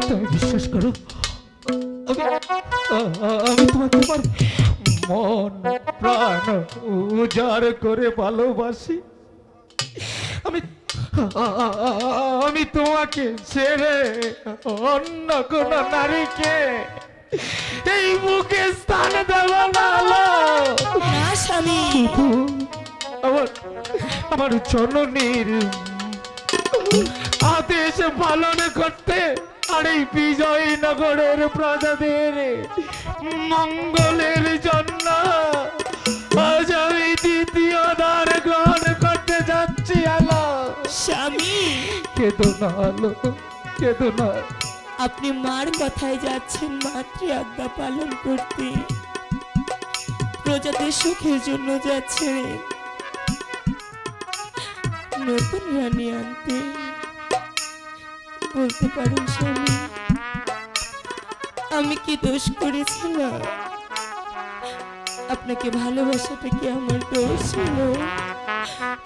তুমি বিশ্বাস করো, আমি তোমাকে আমার মন প্রাণ উজাড় করে ভালোবাসি। আমি আমি তোমাকে ছেড়ে অন্য কোন নারীকে এই মুখে স্থান দেব না। স্বামী, আমার জননীর আদেশ পালন করতে আর এই বিজয়নগরের প্রজাদের মঙ্গলের জন্য আজ আমি দ্বিতীয় দ্বার গ্রহণ করতে যাচ্ছি। আলো স্বামী, কেঁদো না আলো, কেঁদো না। আপনি মার কথায় যাচ্ছেন মাতৃ আজ্ঞা পালন করতে, প্রজাদের সুখের জন্য যাচ্ছেন নতুন রানী আনতে। বলতে পারেন স্বামী, আমি কি দোষ করেছিলাম? আপনাকে ভালোবাসাটা কি আমার দোষ ছিল,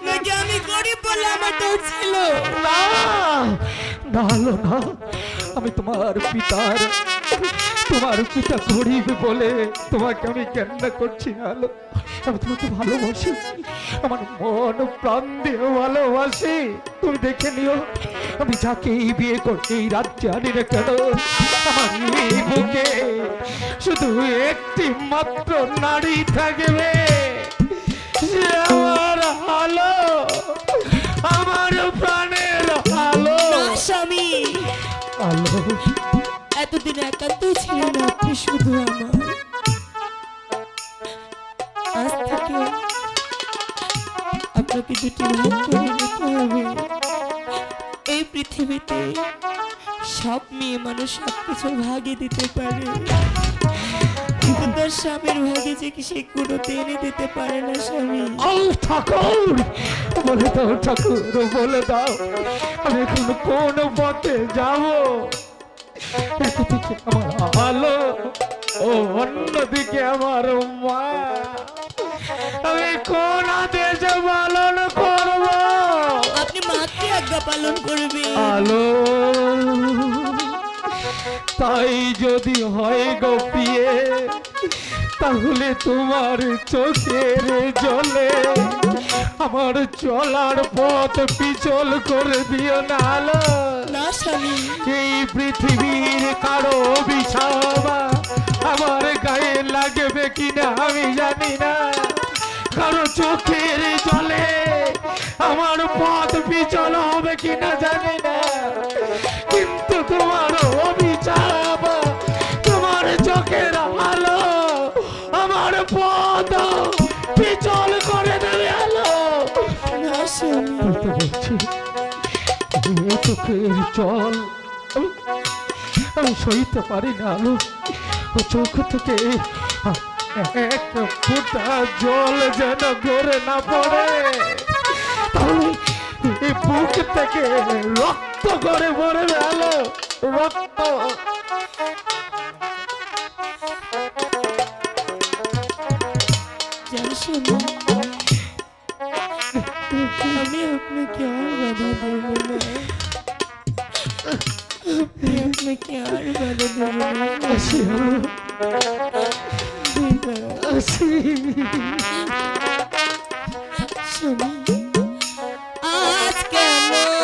নাকি আমি গরিব বলে আমার দোষ ছিল? না না আলো না, আমি তোমার পিতা গরিব বলে তোমাকে আমি কেন্দ্র করছি না আলো। আমি তোমাকে ভালোবাসি, আমার মন প্রাণ দিয়ে ভালোবাসি। তুমি দেখে নিও, আমি যাকেই বিয়ে করতে এই রাজ্যে আনি না কেন, আমার এই বুকে শুধু একটি মাত্র নারী থাকবে, সে আমার আলো, আমার প্রাণের আলো। স্বামী, আলো, এতদিন একান্তই ছিলেন আপনি শুধু আমার। আজ থেকে আপনাকে দুটি ভাগ করে নিতে হবে। এই পৃথিবীতে সব মেয়ে মানুষ সবকিছু ভাগে দিতে পারে, কিন্তু তার স্বামীর ভাগে যে কি সে কোনো এনে দিতে পারে না। স্বামী, ঠাকুর বলে দাও, ঠাকুর বলে দাও, আমি এখন কোন পথে যাবো? একদিকে আমার আলো ও অন্যদিকে আমার মা, আমি কোন আদেশ পালন করব? আপনি মাতৃ আজ্ঞা পালন করবেন। আলো, তাই যদি হয় গো পিয়ে, তাহলে তোমার চোখের জলে আমার চলার পথ পিছল করে দিও না আলো। না স্বামী, এই পৃথিবীর কারো বিছাবা আমার গায়ে লাগবে কিনা আমি জানি না, কারো চোখের জলে আমার পথ বিচল হবে কিনা জানি না, কিন্তু তোমার অভিশাপ, তোমার চোখের আলো আমার পথ বিচল করে দেবে আলো। না স্বামী, আমি তো বলছি এই চোখের জল আমি সইতে পারি না আলো। ও চোখ থেকে এক ফোঁটা জল যেন গড়ে না পড়ে, তাহলে এই বুক থেকে রক্ত করে পড়ে আলো, রক্ত। জান স্বামী, আমি আপনাকে আর বাধা দেব না, আমি আপনাকে আর বাধা দেব না। আসি আলো, বিদায়। আসি।